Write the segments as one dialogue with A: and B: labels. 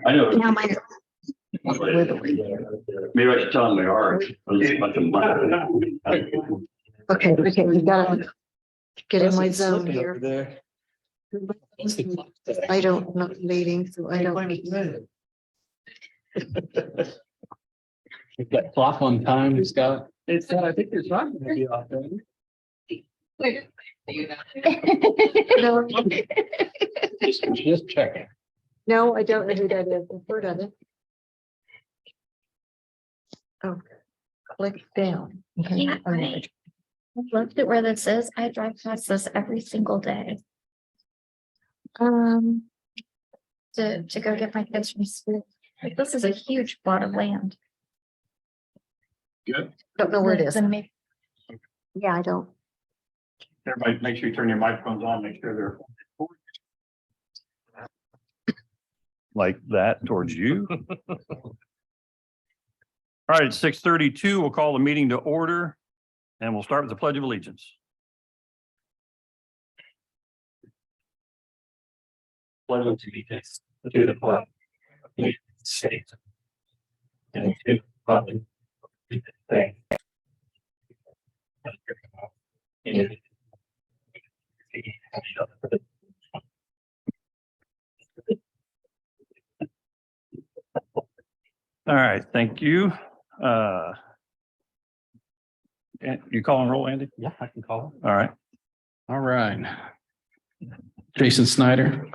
A: I know.
B: Now my
A: Maybe I should tell them they are.
B: okay, we gotta get in my zone here. I don't know meeting, so I don't.
C: We've got clock on time, Scott.
D: It's, I think it's not gonna be off then.
B: No,
C: Just checking.
B: no, I don't know who that is. I've heard of it. Oh, click down. Okay.
E: Yeah, I looked at where this is. I drive past this every single day. To go get my kids from school. Like, this is a huge plot of land.
A: Good.
B: Don't know where it is.
E: Then maybe-
B: Yeah, I don't.
A: Everybody, make sure you turn your microphones on, make sure they're like that towards you. All right, 6:32, we'll call the meeting to order and we'll start with the Pledge of Allegiance. Pledge of Allegiance to the flag of the United States and to the republic for All right, thank you. You call and roll, Andy?
C: Yeah, I can call.
A: All right.
C: All right. Jason Snyder.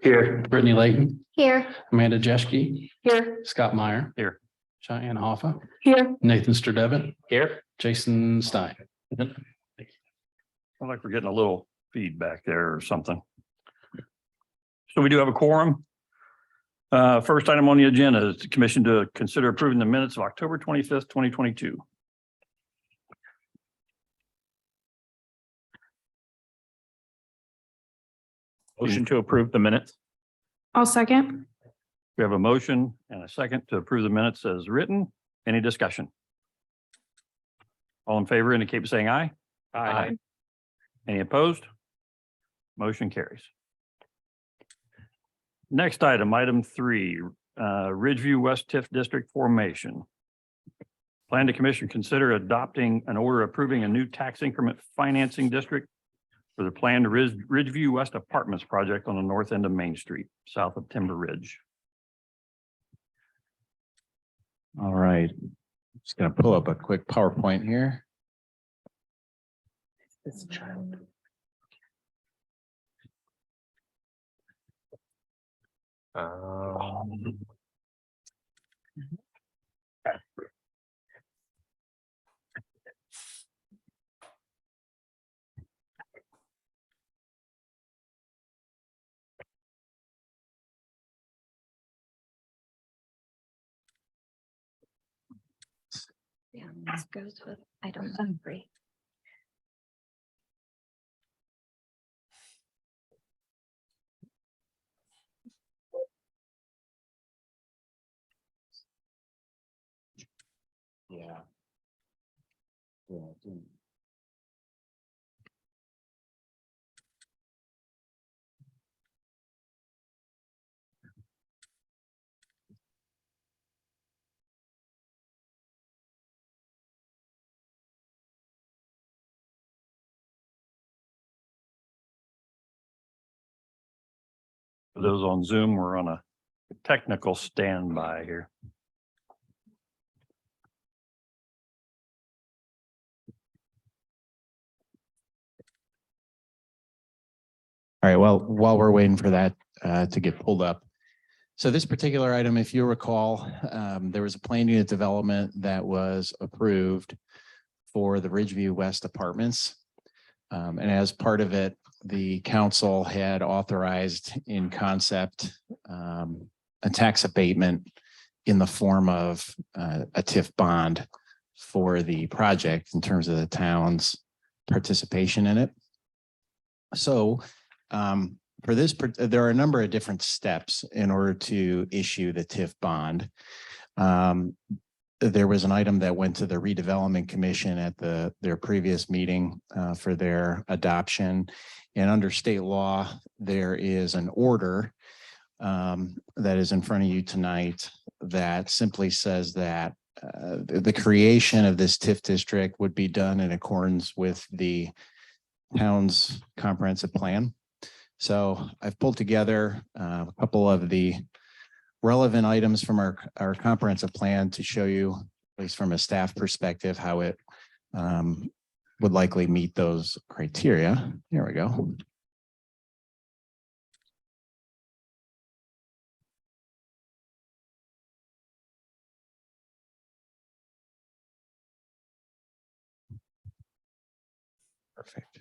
C: Here. Brittany Layton.
E: Here,
C: Amanda Jeschke.
B: Here.
C: Scott Meyer.
A: Here.
C: Cheyenne Hoffa.
B: Here.
C: Nathan Sturdevant.
A: Here.
C: Jason Stein.
A: I feel like we're getting a little feedback there or something. So we do have a quorum. First item on the agenda is the commission to consider approving the minutes of October 25th, 2022.
F: Motion to approve the minutes.
G: I'll second.
A: We have a motion and a second to approve the minutes as written. Any discussion? All in favor indicate by saying aye.
F: Aye.
A: Any opposed? Motion carries. Next item, item 3, Ridgeview West TIF District formation. Plan to commission consider adopting an order approving a new tax increment financing district for the planned Ridgeview West Apartments project on the north end of Main Street, south of Timber Ridge.
H: All right, just gonna pull up a quick PowerPoint here.
B: This child.
E: yeah, this goes with item 3.
H: Yeah.
A: For those on Zoom, we're on a technical standby here.
H: All right, well, while we're waiting for that to get pulled up. So this particular item, if you recall, there was a planned unit development that was approved for the Ridgeview West Apartments. And as part of it, the council had authorized in concept a tax abatement in the form of a TIF bond for the project in terms of the town's participation in it. So for this, there are a number of different steps in order to issue the TIF bond. There was an item that went to the redevelopment commission at their previous meeting for their adoption. And under state law, there is an order that is in front of you tonight that simply says that the creation of this TIF district would be done in accordance with the town's comprehensive plan. So I've pulled together a couple of the relevant items from our comprehensive plan to show you, at least from a staff perspective, how it would likely meet those criteria. Here we go. Perfect.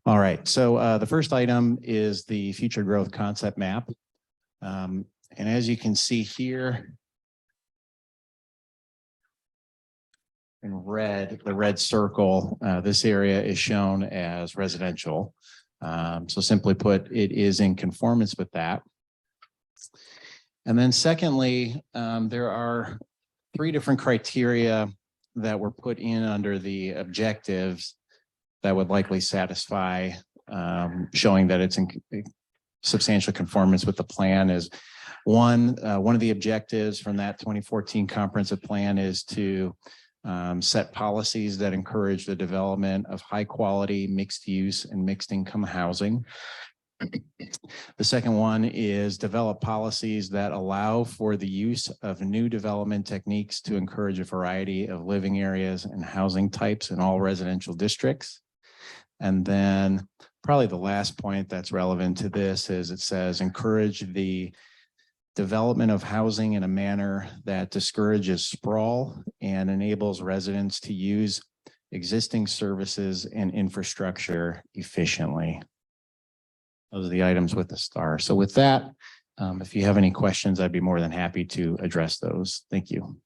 H: All right, so the first item is the future growth concept map. And as you can see here in red, the red circle, this area is shown as residential. So simply put, it is in conformance with that. And then secondly, there are 3 different criteria that were put in under the objectives that would likely satisfy showing that it's in substantial conformance with the plan. Is one of the objectives from that 2014 comprehensive plan is to set policies that encourage the development of high quality mixed use and mixed income housing. The second one is develop policies that allow for the use of new development techniques to encourage a variety of living areas and housing types in all residential districts. And then probably the last point that's relevant to this is it says encourage the development of housing in a manner that discourages sprawl and enables residents to use existing services and infrastructure efficiently. Those are the items with the star. So with that, if you have any questions, I'd be more than happy to address those. Thank you.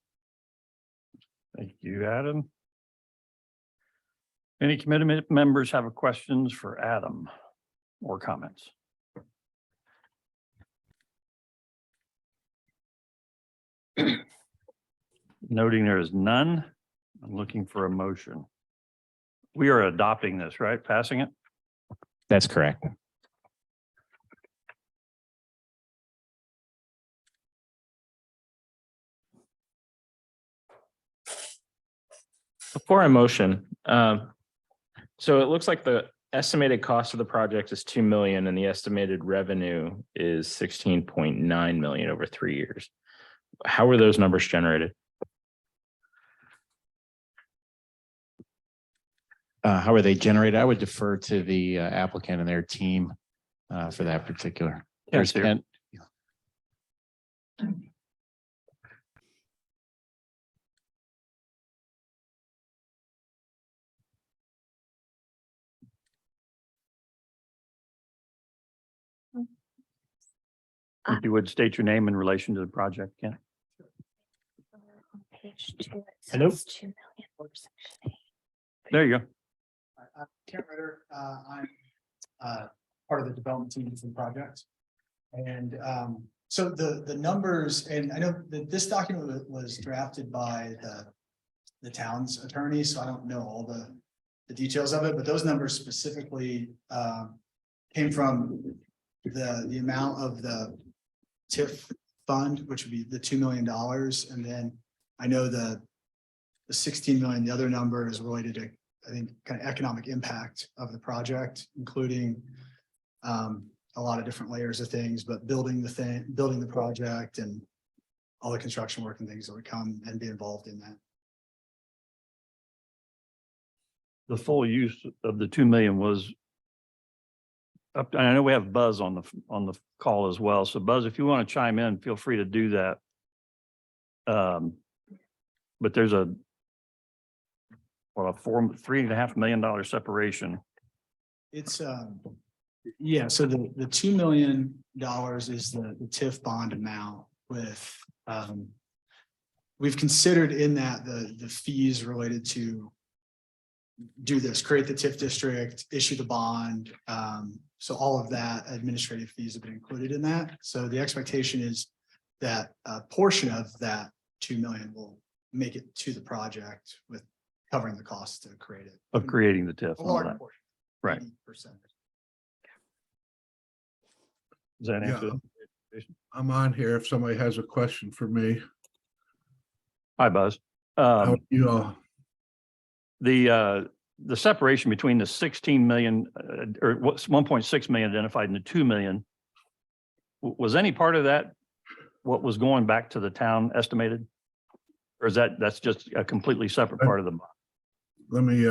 A: Thank you, Adam. Any committee members have questions for Adam or comments? Noting there is none, I'm looking for a motion. We are adopting this, right? Passing it?
H: That's correct.
F: Before I motion, so it looks like the estimated cost of the project is 2 million and the estimated revenue is 16.9 million over 3 years. How were those numbers generated?
H: How are they generated? I would defer to the applicant and their team for that particular. There's
A: Sure.
H: 10.
A: If you would state your name in relation to the project, Ken.
E: On page 2, it
A: Hello?
E: says 2 million for section A.
A: There you go.
D: I'm Kent Ritter. I'm part of the development team for the project. And so the numbers, and I know that this document was drafted by the town's attorney, so I don't know all the details of it, but those numbers specifically came from the amount of the TIF fund, which would be the $2 million. And then I know the 16 million, the other number is related to, I think, kind of economic impact of the project, including a lot of different layers of things, but building the project and all the construction work and things that would come and be involved in that.
A: The full use of the 2 million was up. And I know we have Buzz on the call as well. So Buzz, if you want to chime in, feel free to do that. But there's a $3.5 million separation.
D: It's yeah, so the $2 million is the TIF bond amount with we've considered in that the fees related to do this, create the TIF district, issue the bond. So all of that administrative fees have been included in that. So the expectation is that a portion of that 2 million will make it to the project with covering the cost to create it.
A: Of creating the TIF
D: A
A: and all
D: large
A: that.
D: portion.
A: Right.
D: 80%.
A: Does that answer?
I: Yeah. I'm on here if somebody has a question for me.
A: Hi, Buzz.
I: How you all?
A: The separation between the 16 million or what's 1.6 million identified and the 2 million. Was any part of that what was going back to the town estimated? Or is that's just a completely separate part of the?
I: Let me,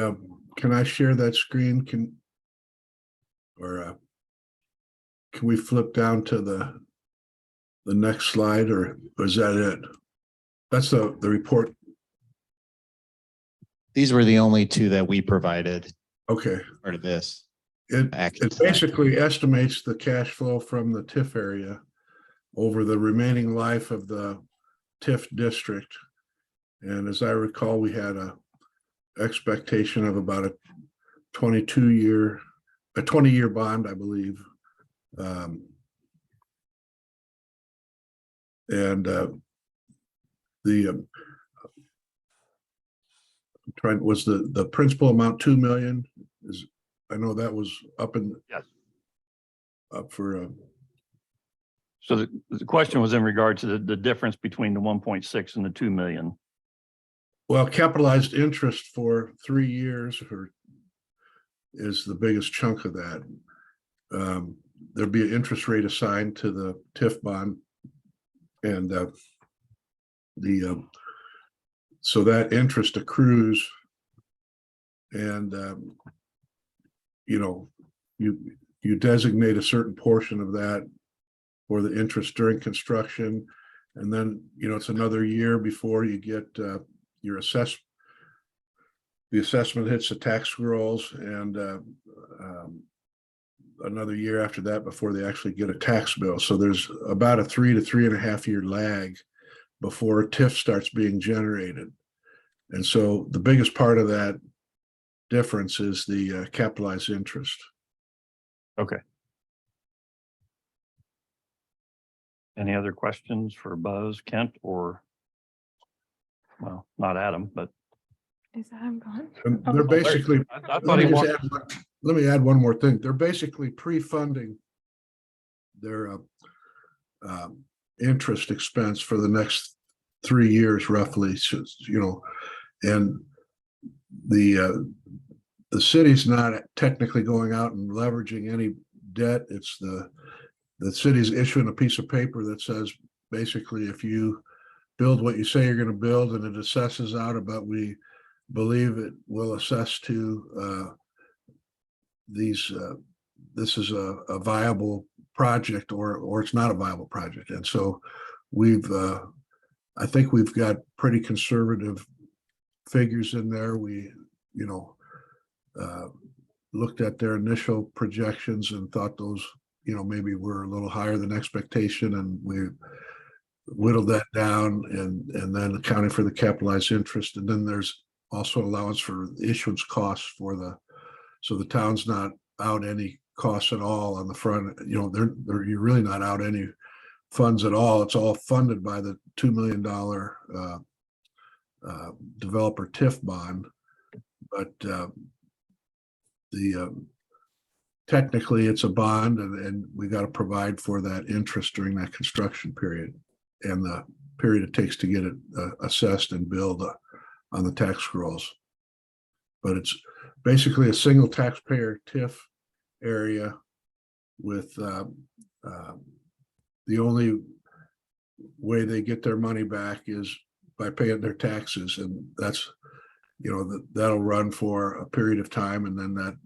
I: can I share that screen? Can we flip down to the next slide, or is that it? That's the report.
H: These were the only two that we provided
I: Okay.
H: part of this.
I: It
H: Action.
I: basically estimates the cash flow from the TIF area over the remaining life of the TIF district. And as I recall, we had a expectation of about a 20-year bond, I believe. Was the principal amount 2 million? I know that was up
A: Yes.
I: up for
A: So the question was in regard to the difference between the 1.6 and the 2 million.
I: well, capitalized interest for 3 years is the biggest chunk of that. There'd be an interest rate assigned to the TIF bond, and so that interest accrues, and you designate a certain portion of that for the interest during construction, and then it's another year before you get your assessment. The assessment hits the tax rolls, and another year after that before they actually get a tax bill. So there's about a 3 to 3.5 year lag before TIF starts being generated. And so the biggest part of that difference is the capitalized interest.
A: Okay. Any other questions for Buzz, Kent, or, well, not Adam, but.
G: Is Adam gone?
I: And
G: Oh.
I: they're basically,
A: I thought he wanted.
I: let me add one more thing. They're basically pre-funding their interest expense for the next 3 years roughly. So, and the city's not technically going out and leveraging any debt. It's the city's issuing a piece of paper that says basically if you build what you say you're going to build and it assesses out about we believe it will assess to this is a viable project or it's not a viable project. And so I think we've got pretty conservative figures in there. We looked at their initial projections and thought those maybe were a little higher than expectation, and we whittled that down and then accounting for the capitalized interest. And then there's also allowance for issuance costs so the town's not out any costs at all on the front. You're really not out any funds at all. It's all funded by the $2 million developer TIF bond. But technically it's a bond, and we got to provide for that interest during that construction period and the period it takes to get it assessed and billed on the tax rolls. But it's basically a single taxpayer TIF area with the only way they get their money back is by paying their taxes, and that's that'll run for a period of time, and then that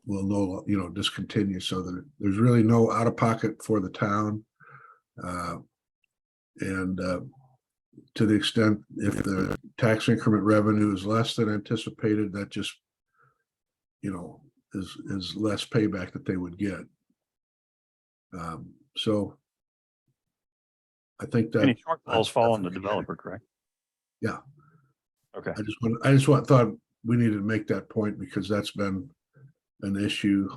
I: will discontinue. So there's really no out of pocket for the town, and to the extent if the tax increment revenue is less than anticipated, that just is less payback that they would get. So I think that
A: Any shortfalls fall on the developer, correct?
I: Yeah.
A: Okay.
I: I just thought we needed to make that point because that's been an issue.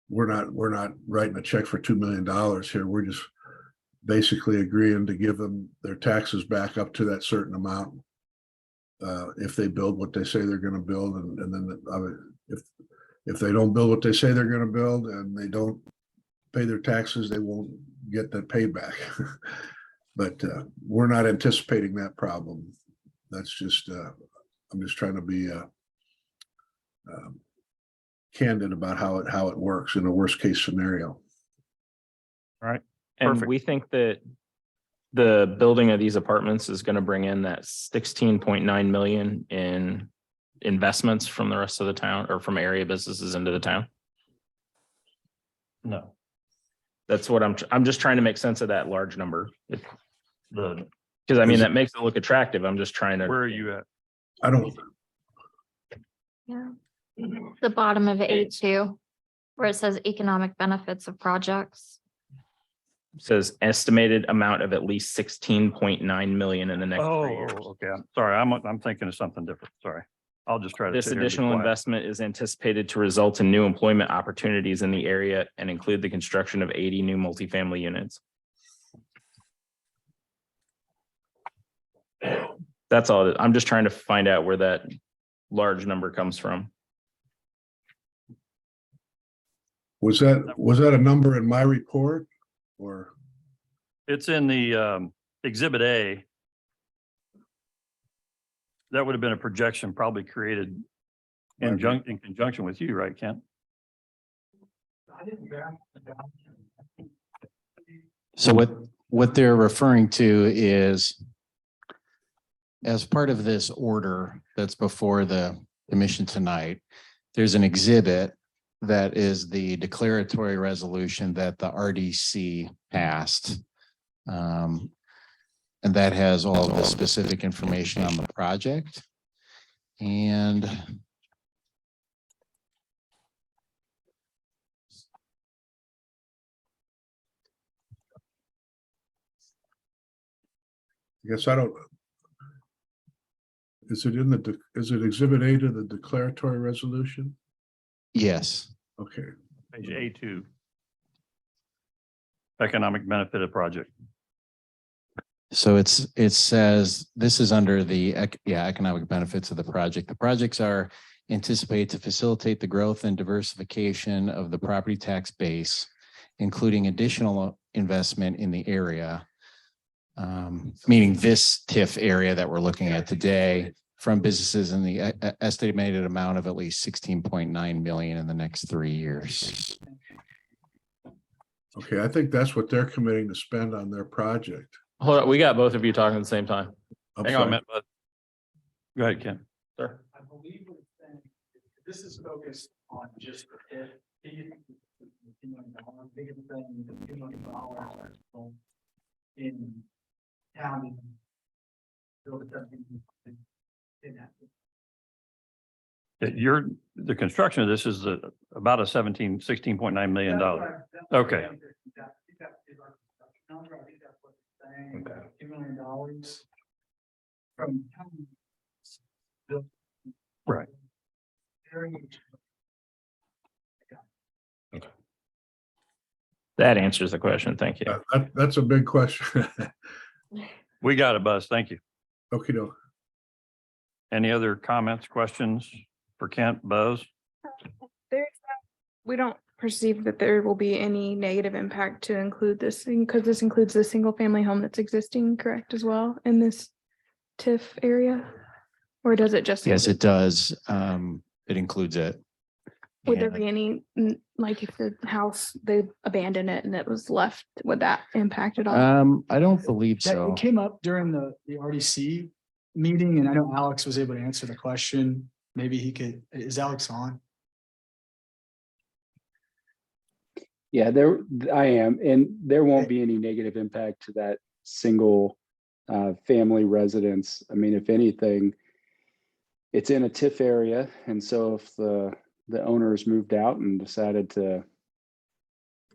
I: We're not writing a check for $2 million here. We're just basically agreeing to give them their taxes back up to that certain amount. if they build what they say they're gonna build, and then if they don't build what they say they're gonna build and they don't pay their taxes, they won't get that payback. But we're not anticipating that problem. That's just, I'm just trying to be candid about how it works in a worst case scenario.
A: All right.
F: And
A: Perfect.
F: we think that the building of these apartments is going to bring in that 16.9 million in investments from the rest of the town or from area businesses into the town.
A: No,
F: That's what I'm just trying to make sense of that large number.
A: the,
F: Because I mean,
I: Is it-
F: that makes it look attractive. I'm just trying to.
A: where are you at?
I: I don't,
E: Yeah. The bottom of A2, where it says economic benefits of projects.
F: Says estimated amount of at least 16.9 million in the next 3 years.
A: Okay. I'm sorry. I'm thinking of something different. Sorry. I'll just try to.
F: This
A: sit here and be
F: additional
A: quiet.
F: investment is anticipated to result in new employment opportunities in the area and include the construction of 80 new multifamily units. That's all. I'm just trying to find out where that large number comes from.
I: was that a number in my report or?
A: It's in the Exhibit A. That would have been a projection probably created in conjunction with you, right, Kent?
H: So what they're referring to is as part of this order that's before the commission tonight, there's an exhibit that is the declaratory resolution that the RDC passed. And that has all of the specific information on the project. And
I: I guess I don't. Is it Exhibit A to the declaratory resolution?
H: yes,
I: Okay,
A: Page A2. Economic benefit of project.
H: so it says this is under the economic benefits of the project. The projects are anticipated to facilitate the growth and diversification of the property tax base, including additional investment in the area. Meaning this TIF area that we're looking at today from businesses in the estimated amount of at least 16.9 million in the next 3 years.
I: okay, I think that's what they're committing to spend on their project.
F: Hold on, we got both of you talking at the same time.
I: I'm
A: Hang on a
I: sorry.
A: minute, bud. Go ahead, Kent.
F: Sir.
D: I believe what it's saying, this is focused on just the TIF. Biggest thing, the $2 million in town. Build it up in that.
A: The construction of this is about a $16.9 million. Okay.
D: Okay. $2 million from.
A: Right.
F: That answers the question. Thank you.
I: That's a big question.
A: We got it, Buzz. Thank you.
I: Okay, no.
A: Any other comments, questions for Kent, Buzz?
G: We don't perceive that there will be any negative impact to include this thing because this includes the single family home that's existing, correct, as well in this TIF area? Or does it just?
H: Yes, it does. It includes it.
G: Would there
H: And-
G: be any, like if the house, they abandoned it and it was left, would that impact at all?
H: I don't believe
D: That
H: so.
D: it came up during the RDC meeting, and I know Alex was able to answer the question. Maybe he could, is Alex on?
C: Yeah, I am, and there won't be any negative impact to that single family residence. I mean, if anything, it's in a TIF area, and so if the owners moved out and decided to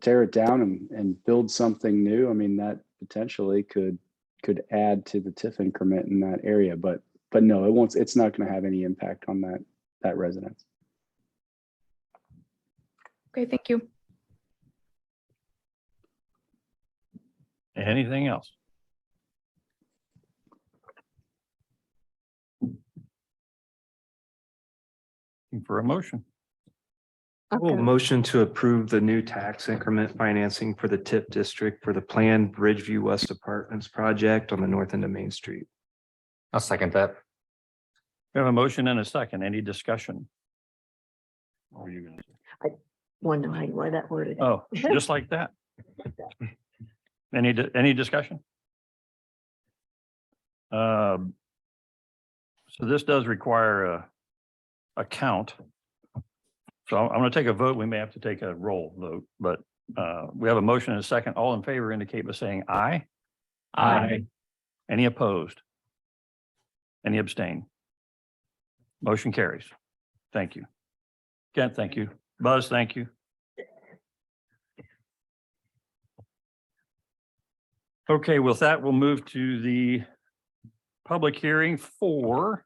C: tear it down and build something new, I mean, that potentially could add to the TIF increment in that area, but no, it won't. It's not going to have any impact on that residence.
G: Okay, thank you.
A: Anything else? Looking for a motion.
B: Okay.
J: Motion to approve the new tax increment financing for the TIP district for the planned Ridgeview West Apartments project on the north end of Main Street.
K: I'll second that.
A: We have a motion and a second. Any discussion? What were you gonna say?
B: Wonder why that worded.
A: Oh, just like that. Any discussion? So this does require a count. So I'm going to take a vote. We may have to take a roll vote, but we have a motion and a second. All in favor indicate by saying aye.
F: Aye.
A: Any opposed? Any abstain? Motion carries. Thank you. Kent, thank you. Buzz, thank you. Okay, with that, we'll move to the public hearing for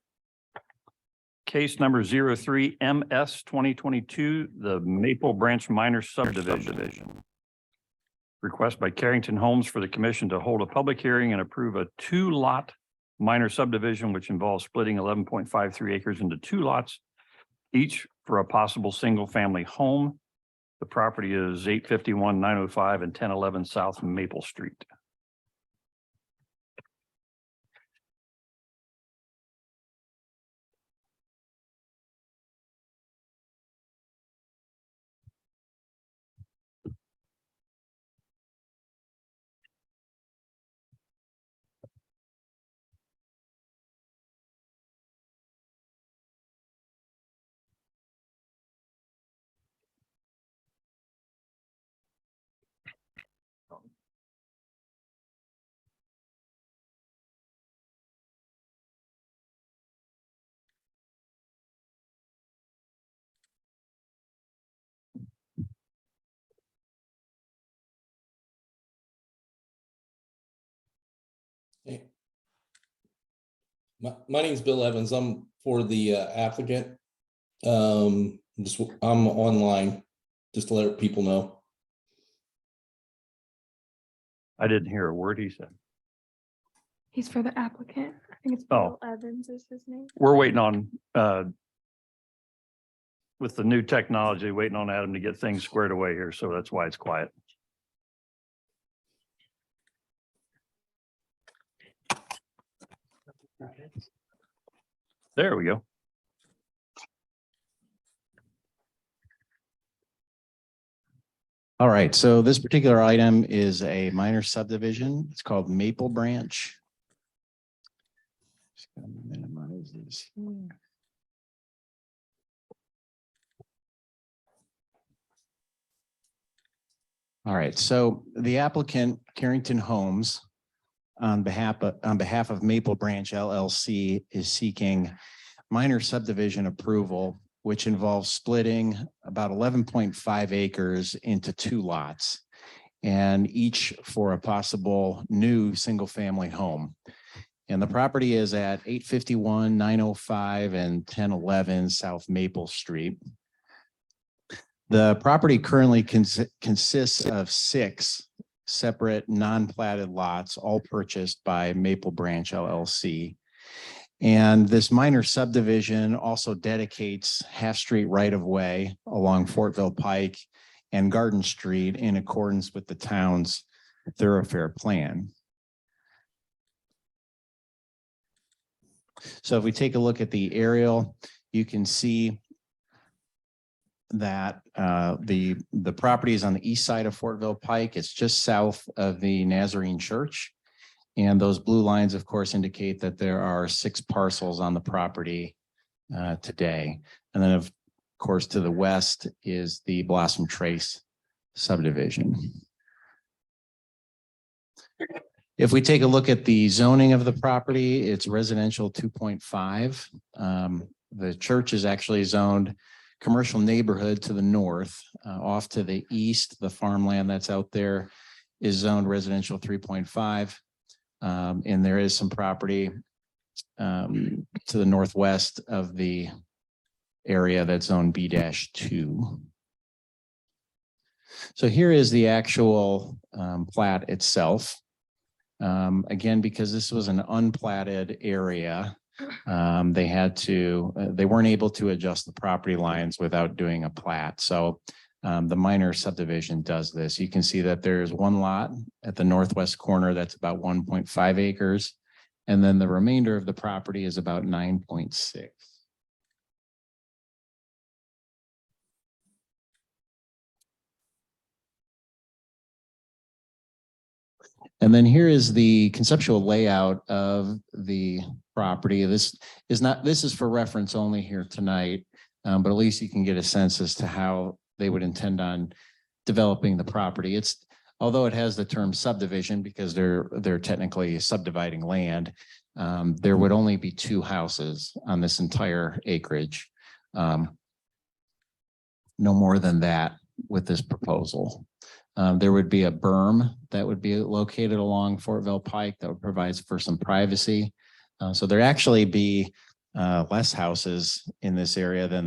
A: case number 03 MS 2022, the Maple Branch Minor Subdivision. Request by Carrington Homes for the commission to hold a public hearing and approve a 2-lot minor subdivision, which involves splitting 11.53 acres into 2 lots, each for a possible single-family home. The property is 851, 905, and 1011 South Maple Street.
L: Hey. My name's Bill Evans. I'm for the applicant. I'm online, just to let people know.
A: I didn't hear a word he said.
G: He's for the applicant. I think it's
A: Oh.
G: Bill Evans is his name.
A: We're waiting on, with the new technology, waiting on Adam to get things squared away here. So that's why it's quiet. There we go.
H: All right, so this particular item is a minor subdivision. It's called Maple Branch. Just gonna minimize this here. All right, so the applicant, Carrington Homes, on behalf of Maple Branch LLC, is seeking minor subdivision approval, which involves splitting about 11.5 acres into 2 lots, and each for a possible new single-family home. And the property is at 851, 905, and 1011 South Maple Street. The property currently consists of 6 separate non-platted lots, all purchased by Maple Branch LLC. And this minor subdivision also dedicates half-street right-of-way along Fortville Pike and Garden Street in accordance with the town's thoroughfare plan. So if we take a look at the aerial, you can see that the property is on the east side of Fortville Pike. It's just south of the Nazarene Church. And those blue lines, of course, indicate that there are 6 parcels on the property today. And then, of course, to the west is the Blossom Trace subdivision. If we take a look at the zoning of the property, it's residential 2.5. The church is actually zoned commercial neighborhood to the north. Off to the east, the farmland that's out there is zoned residential 3.5. And there is some property to the northwest of the area that's zoned B-2. So here is the actual plat itself. Again, because this was an unplatted area, They weren't able to adjust the property lines without doing a plat. So the minor subdivision does this. You can see that there's one lot at the northwest corner that's about 1.5 acres. And then the remainder of the property is about 9.6. And then here is the conceptual layout of the property. This is for reference only here tonight, but at least you can get a sense as to how they would intend on developing the property. Although it has the term subdivision because they're technically subdividing land, there would only be 2 houses on this entire acreage. No more than that with this proposal. There would be a berm that would be located along Fortville Pike that would provide for some privacy. So there actually be less houses in this area than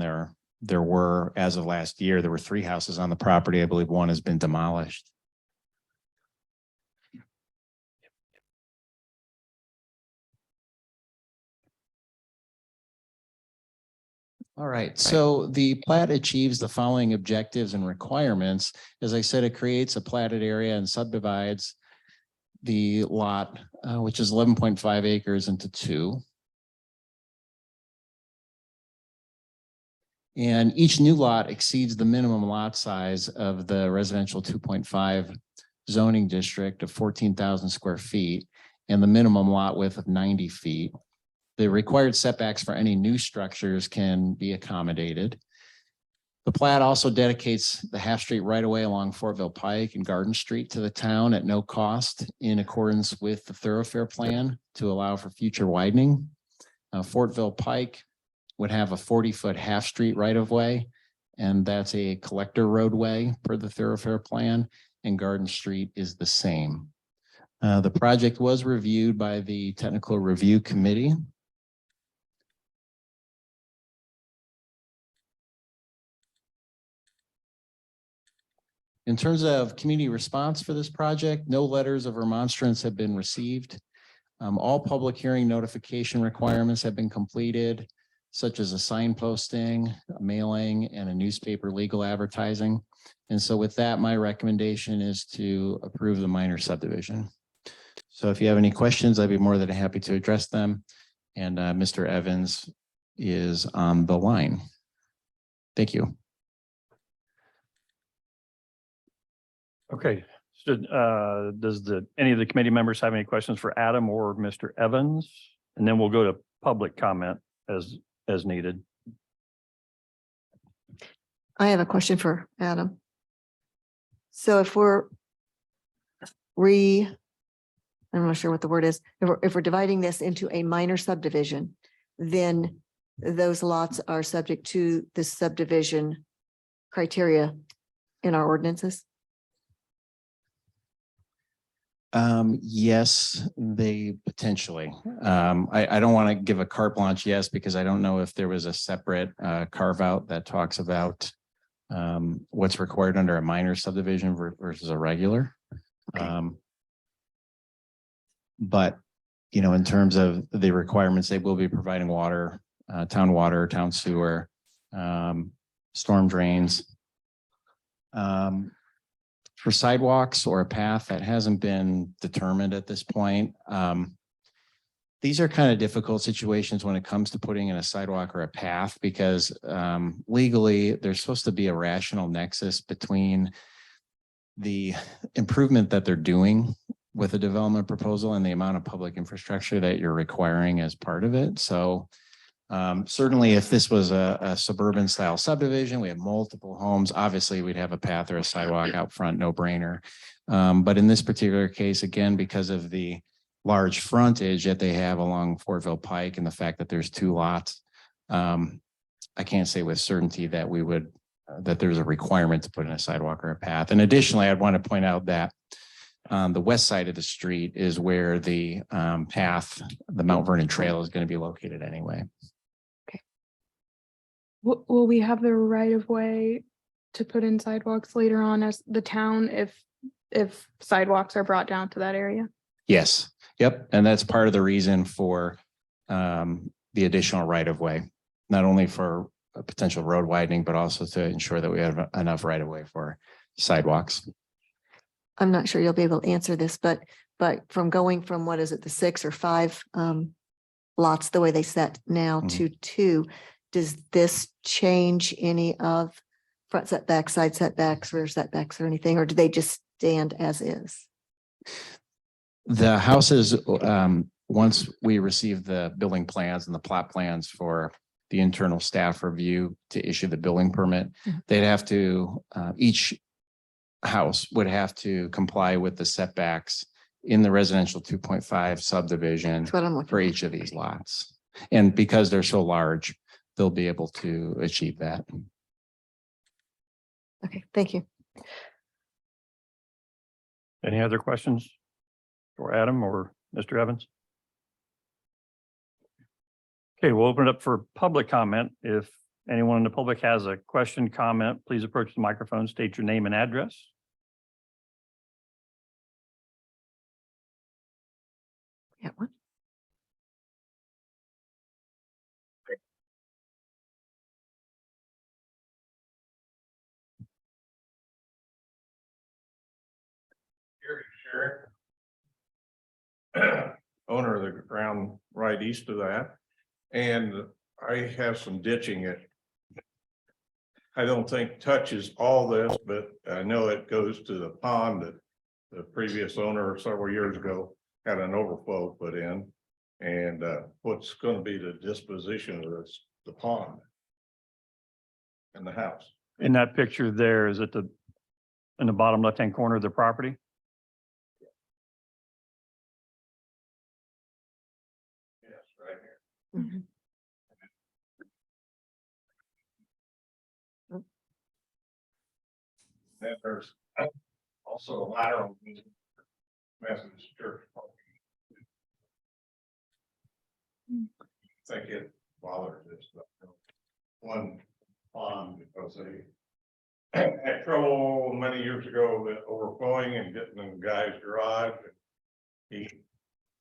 H: there were as of last year. There were 3 houses on the property. I believe 1 has been demolished. All right, so the plat achieves the following objectives and requirements. As I said, it creates a platted area and subdivides the lot, which is 11.5 acres, into 2. And each new lot exceeds the minimum lot size of the residential 2.5 zoning district of 14,000 square feet and the minimum lot width of 90 feet. The required setbacks for any new structures can be accommodated. The plat also dedicates the half street right away along Fortville Pike and Garden Street to the town at no cost in accordance with the thoroughfare plan to allow for future widening. Fortville Pike would have a 40-foot half street right of way, and that's a collector roadway per the thoroughfare plan, and Garden Street is the same. The project was reviewed by the Technical Review Committee. In terms of community response for this project, no letters of remonstrance have been received. All public hearing notification requirements have been completed, such as a sign posting, a mailing, and a newspaper legal advertising. And so with that, my recommendation is to approve the minor subdivision. So if you have any questions, I'd be more than happy to address them. And Mr. Evans is on the line. Thank you.
A: Okay, so does any of the committee members have any questions for Adam or Mr. Evans? And then we'll go to public comment as needed.
B: I have a question for Adam. So if I'm not sure what the word is, if we're dividing this into a minor subdivision, then those lots are subject to the subdivision criteria in our ordinances?
H: Yes, they potentially. I don't want to give a carte blanche yes, because I don't know if there was a separate carve out that talks about what's required under a minor subdivision versus a regular.
B: Okay.
H: But, you know, in terms of the requirements, they will be providing water, town sewer, storm drains. For sidewalks or a path, that hasn't been determined at this point. These are kind of difficult situations when it comes to putting in a sidewalk or a path, because legally there's supposed to be a rational nexus between the improvement that they're doing with a development proposal and the amount of public infrastructure that you're requiring as part of it. So certainly if this was a suburban style subdivision, we have multiple homes, obviously we'd have a path or a sidewalk out front, no brainer. But in this particular case, again, because of the large frontage that they have along Fortville Pike and the fact that there's 2 lots, I can't say with certainty that that there's a requirement to put in a sidewalk or a path. And additionally, I'd want to point out that on the west side of the street is where the path, the Mount Vernon Trail, is going to be located anyway.
G: Will we have the right of way to put in sidewalks later on as the town if sidewalks are brought down to that area?
H: Yes. Yep. And that's part of the reason for the additional right of way, not only for a potential road widening, but also to ensure that we have enough right of way for sidewalks.
B: I'm not sure you'll be able to answer this, but from going from, what is it, the 6 or 5 lots, the way they set now
H: Mhm.
B: to 2, does this change any of front setbacks, side setbacks, rear setbacks or anything, or do they just stand as is?
H: The houses, once we receive the building plans and the plot plans for the internal staff review to issue the building permit,
B: Mhm.
H: they'd have to, each house would have to comply with the setbacks in the residential 2.5 subdivision
B: That's what I'm looking
H: for
B: for.
H: each of these lots. And because they're so large, they'll be able to achieve that.
B: Okay, thank you.
A: Any other questions for Adam or Mr. Evans? Okay, we'll open it up for public comment. If anyone in the public has a question, comment, please approach the microphone, state your name and address.
B: Yeah, one.
M: Owner of the ground right east of that. And I have some ditching it. I don't think touches all this, but I know it goes to the pond that the previous owner several years ago had an overflow put in. And what's going to be the disposition of this, the pond and the house?
A: In that picture there, is it in the bottom left-hand corner of the property?
M: Yes, right here.
B: Mhm.
M: Then there's also a lateral Methodist church. I think it bothers this, but one pond because they had trouble many years ago with overflowing and getting in the guy's garage. He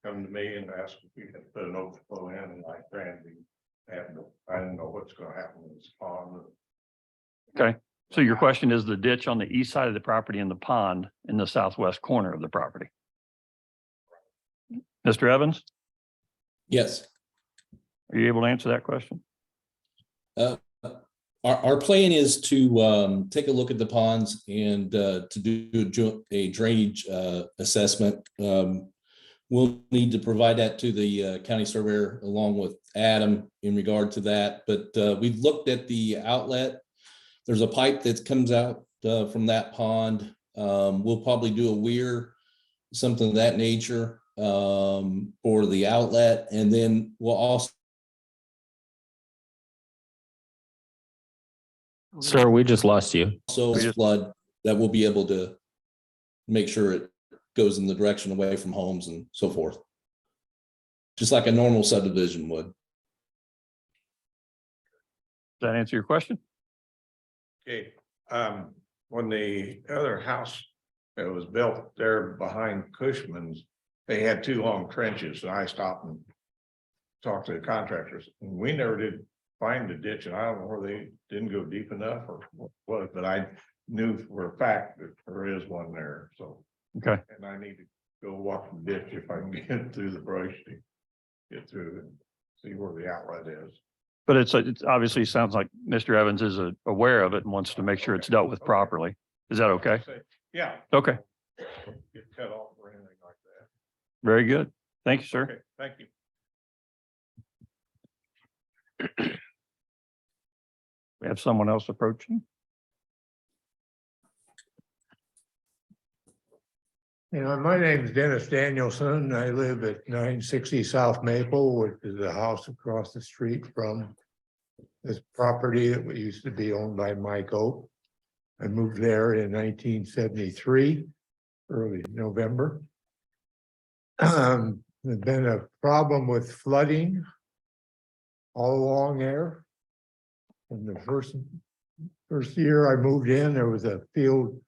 M: come to me and asked if we could put an overflow in, and I tried to have no, I didn't know what's gonna happen with this pond.
A: Okay, so your question is the ditch on the east side of the property and the pond in the southwest corner of the property. Mr. Evans,
L: Yes.
A: are you able to answer that question?
L: Our plan is to take a look at the ponds and to do a drainage assessment. We'll need to provide that to the county surveyor along with Adam in regard to that. But we've looked at the outlet. There's a pipe that comes out from that pond. We'll probably do a weir, something of that nature for the outlet. And then we'll also
F: Sir, we just lost you.
L: flood that we'll be able to make sure it goes in the direction away from homes and so forth. Just like a normal subdivision would.
A: Does that answer your question?
M: Okay, when the other house that was built there behind Cushman's, they had 2 long trenches, and I stopped and talked to the contractors, and we never did find the ditch, and I don't know where they didn't go deep enough or what, but I knew for a fact that there is one there, so.
A: Okay,
M: And I need to go walk the ditch if I can get through the brush to get through and see where the outlet is.
A: but it's obviously sounds like Mr. Evans is aware of it and wants to make sure it's dealt with properly. Is that okay?
M: Yeah.
A: Okay,
M: Get cut off or anything like that.
A: very good. Thank you, sir.
M: Okay, thank you.
A: We have someone else approaching.
N: My name is Dennis Danielson. I live at 960 South Maple, which is a house across the street from this property that used to be owned by Mike Oak. I moved there in 1973, early November. There's been a problem with flooding all along there. In the first year I moved in, there was a field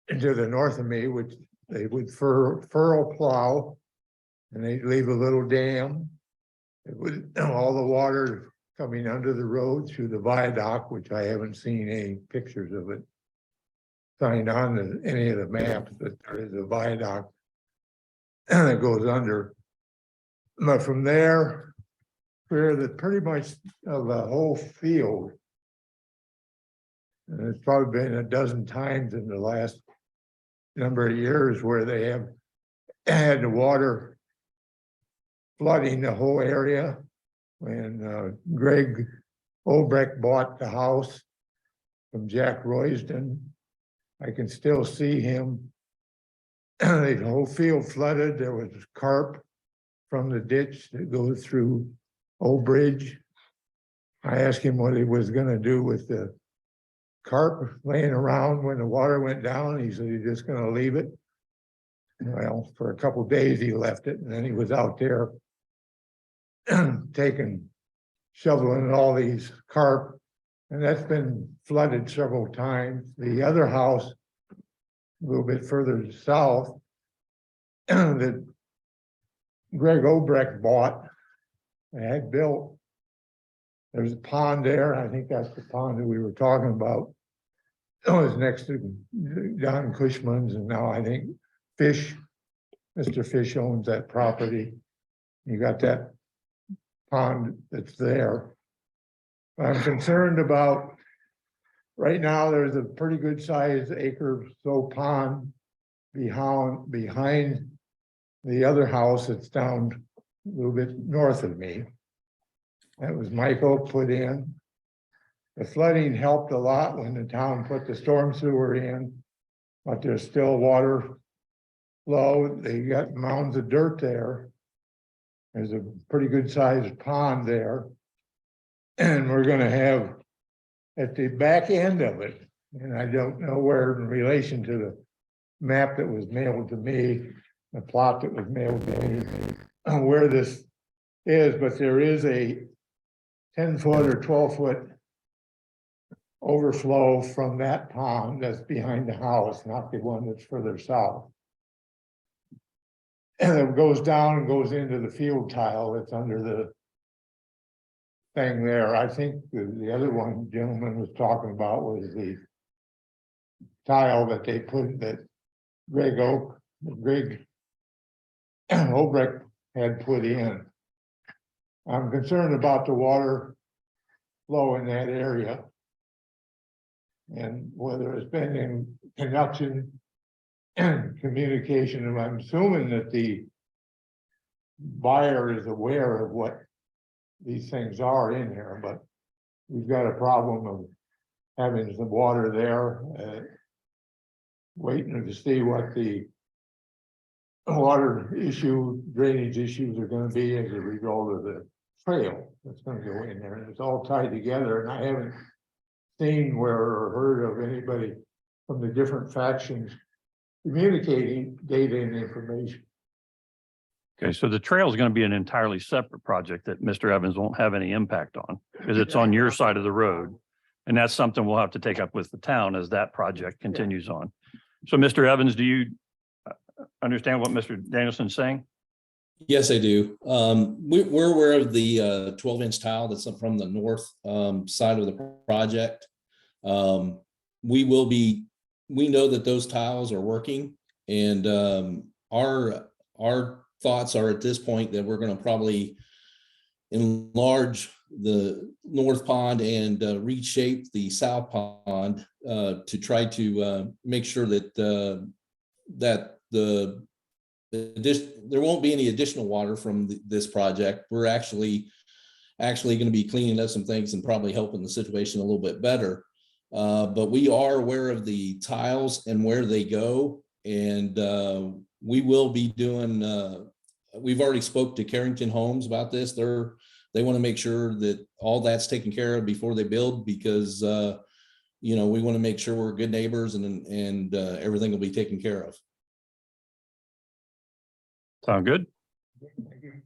N: to the north of me, which they would furrow plow, and they'd leave a little dam It would, all the water coming under the road through the viaduct, which I haven't seen any pictures of it signed on to any of the maps, but there is a viaduct that goes under. But from there, clear the pretty much of the whole field. And it's probably been a dozen times in the last number of years where they have had the water flooding the whole area. When Greg Obrecht bought the house from Jack Royston, I can still see him. The whole field flooded. There was carp from the ditch that goes through Old Bridge. I asked him what he was gonna do with the carp laying around when the water went down. He said he's just gonna leave it. Well, for a couple of days he left it, and then he was out there shoveling all these carp, and that's been flooded several times. The other house, a little bit further south, that Greg Obrecht bought and had built. There's a pond there. I think that's the pond that we were talking about. It was next to Don Cushman's, and now I think Mr. Fish owns that property. You got that pond that's there. I'm concerned about, right now, there's a pretty good sized acre so pond behind the other house that's down a little bit north of me. That was Michael put in. The flooding helped a lot when the town put the storm sewer in, but there's still water flow. They got mounds of dirt there. There's a pretty good sized pond there. And we're gonna have at the back end of it, and I don't know where in relation to the map that was mailed to me, the plot that was mailed to me, where this is, but there is a 10-foot or 12-foot overflow from that pond that's behind the house, not the one that's further south. And it goes down and goes into the field tile that's under the thing there. I think the other one gentleman was talking about was the tile that they put, that Greg Obrecht had put in. I'm concerned about the water flow in that area and whether it's been in connection and communication. And I'm assuming that the buyer is aware of what these things are in here, but we've got a problem of having some water there, waiting to see what the water issue, drainage issues are going to be as a result of the trail that's going to go in there. And it's all tied together, and I haven't seen where or heard of anybody from the different factions communicating data and information.
A: Okay, so the trail is going to be an entirely separate project that Mr. Evans won't have any impact on because it's on your side of the road. And that's something we'll have to take up with the town as that project continues on. So Mr. Evans, do you understand what Mr. Danielson's saying?
L: Yes, I do. We're aware of the 12-inch tile that's up from the north side of the project. We know that those tiles are working, and our thoughts are at this point that we're going to probably enlarge the north pond and reshape the south pond to try to make sure that there won't be any additional water from this project. We're actually going to be cleaning up some things and probably helping the situation a little bit better. But we are aware of the tiles and where they go, and we will be doing. We've already spoke to Carrington Homes about this. They want to make sure that all that's taken care of before they build, because we want to make sure we're good neighbors and everything will be taken care of.
A: Sound good?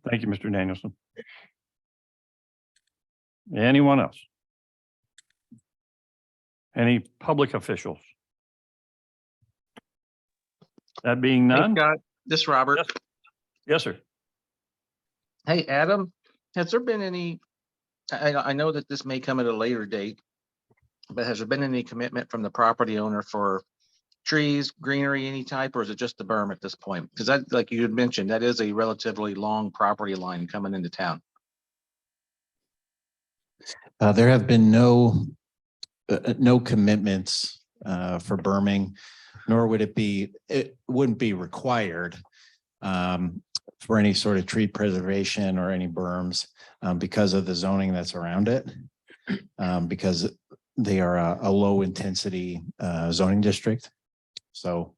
A: Thank you, Mr. Danielson. Anyone else? Any public officials? That being none?
O: Hey, Scott, this is Robert.
A: Yes, sir.
O: Hey, Adam, has there been any, I know that this may come at a later date, but has there been any commitment from the property owner for trees, greenery, any type, or is it just the berm at this point? Because that, like you had mentioned, that is a relatively long property line coming into town.
H: There have been no commitments for berming, nor would it wouldn't be required for any sort of tree preservation or any berms because of the zoning that's around it, because they are a low intensity zoning district. So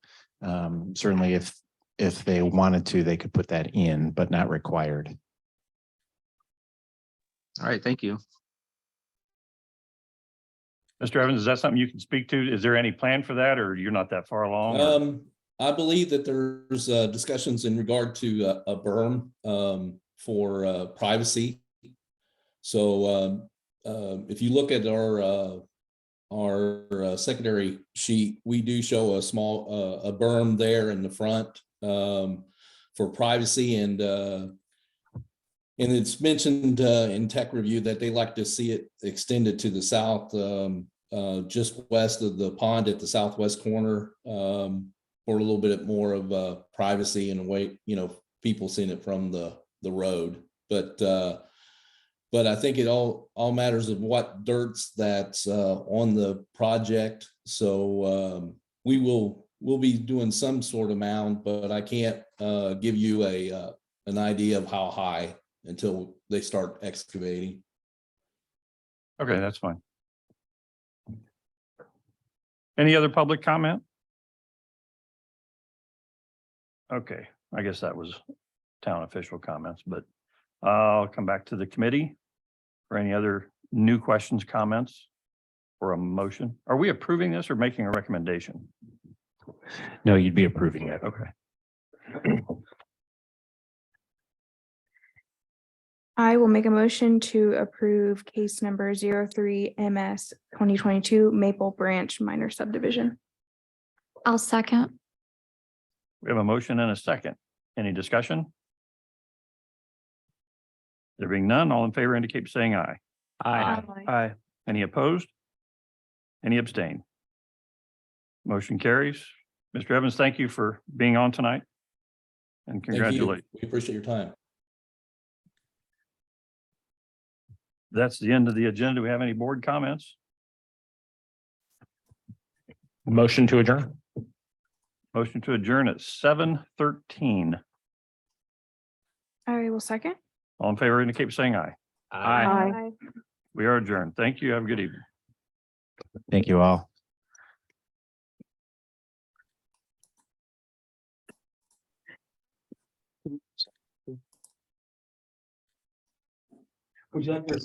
H: certainly if they wanted to, they could put that in, but not required.
O: All right, thank you.
A: Mr. Evans, is that something you can speak to? Is there any plan for that, or you're not that far along? or-
L: I believe that there's discussions in regard to a berm for privacy. So if you look at our secondary sheet, we do show a small a berm there in the front for privacy, and it's mentioned in tech review that they like to see it extended to the south, just west of the pond at the southwest corner, for a little bit more of privacy and away, people seeing it from the road. But I think it all matters of what dirt's that's on the project. So we'll be doing some sort of mound, but I can't give you an idea of how high until they start excavating.
A: Okay, that's fine. Any other public comment? Okay, I guess that was town official comments, but I'll come back to the committee for any other new questions, comments, or a motion. Are we approving this or making a recommendation?
F: No, you'd be approving it.
A: Okay.
G: I will make a motion to approve case number 03 MS 2022 Maple Branch Minor Subdivision.
E: I'll second.
A: We have a motion and a second. Any discussion? There being none, all in favor indicate by saying aye.
F: Aye.
J: Aye.
A: Any opposed? Any abstain? Motion carries. Mr. Evans, thank you for being on tonight. And
L: Thank you.
A: congratulations.
L: We appreciate your time.
A: That's the end of the agenda. Do we have any board comments?
F: Motion to adjourn.
A: Motion to adjourn at 7:13.
G: I will second.
A: All in favor indicate by saying aye.
G: Aye.
A: We are adjourned. Thank you. Have a good evening.
H: Thank you all.
J: Would you like to